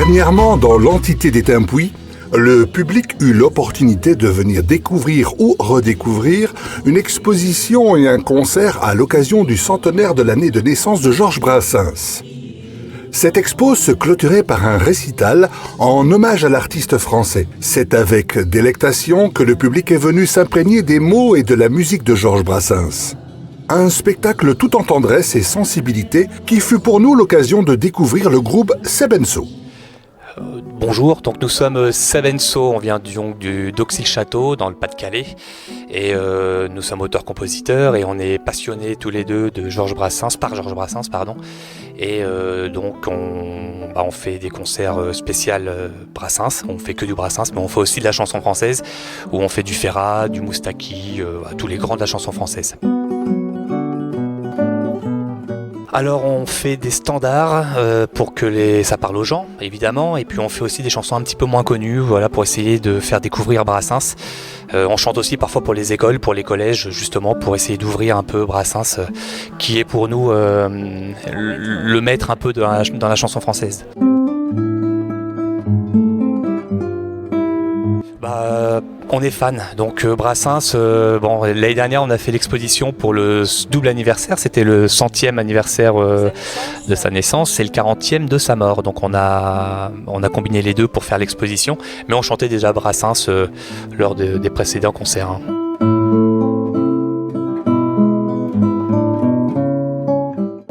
Dernièrement, dans l'entité des Timpuis, le public eut l'opportunité de venir découvrir ou redécouvrir une exposition et un concert à l'occasion du centenaire de l'année de naissance de Georges Brassens. Cette expo se clôturait par un récital en hommage à l'artiste français. C'est avec délectation que le public est venu s'imprégner des mots et de la musique de Georges Brassens. Un spectacle tout en tendresse et sensibilité qui fut pour nous l'occasion de découvrir le groupe Sebenso. Bonjour, donc nous sommes Sebenso, on vient d'Auxi-le-Château dans le Pas-de-Calais et nous sommes auteurs-compositeurs et on est passionnés tous les deux de Georges Brassens, par Georges Brassens, pardon. Et donc on fait des concerts spéciaux Brassens, on fait que du Brassens, mais on fait aussi de la chanson française où on fait du Ferrat, du Moustaki, tous les grands de la chanson française. Alors on fait des standards pour que ça parle aux gens, évidemment, et puis on fait aussi des chansons un petit peu moins connues, voilà, pour essayer de faire découvrir Brassens. On chante aussi parfois pour les écoles, pour les collèges, justement, pour essayer d'ouvrir un peu Brassens, qui est pour nous le maître un peu dans la chanson française. On est fan, donc Brassens, l'année dernière on a fait l'exposition pour le double anniversaire, c'était le 100e anniversaire de sa naissance et le 40e de sa mort, donc on a combiné les deux pour faire l'exposition, mais on chantait déjà Brassens lors des précédents concerts. Hein.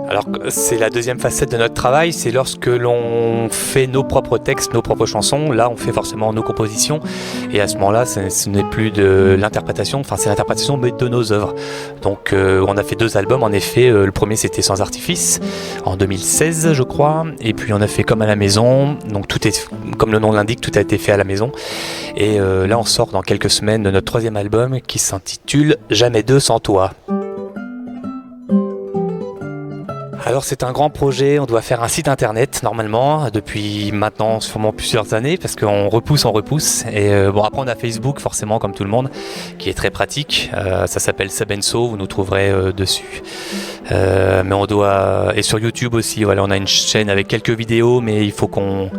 Alors c'est la deuxième facette de notre travail, c'est lorsque l'on fait nos propres textes, nos propres chansons, là on fait forcément nos compositions et à ce moment-là ce n'est plus de l'interprétation, enfin c'est l'interprétation mais de nos œuvres. Donc on a fait 2 albums en effet, le premier c'était Sans Artifice en 2016 je crois, et puis on a fait Comme à la maison, donc tout est, comme le nom l'indique, tout a été fait à la maison et là on sort dans quelques semaines de notre 3e album qui s'intitule Jamais deux sans toi. Alors c'est un grand projet, on doit faire un site internet normalement depuis maintenant sûrement plusieurs années parce qu'on repousse et après on a Facebook forcément comme tout le monde qui est très pratique, ça s'appelle Sebenso, vous nous trouverez dessus. Mais on doit, et sur YouTube aussi, voilà, on a une chaîne avec quelques vidéos mais il faut qu'on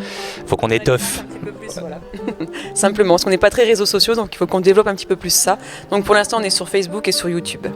étoffe. Voilà. Simplement, parce qu'on n'est pas très réseaux sociaux donc il faut qu'on développe un petit peu plus ça. Donc pour l'instant on est sur Facebook et sur YouTube.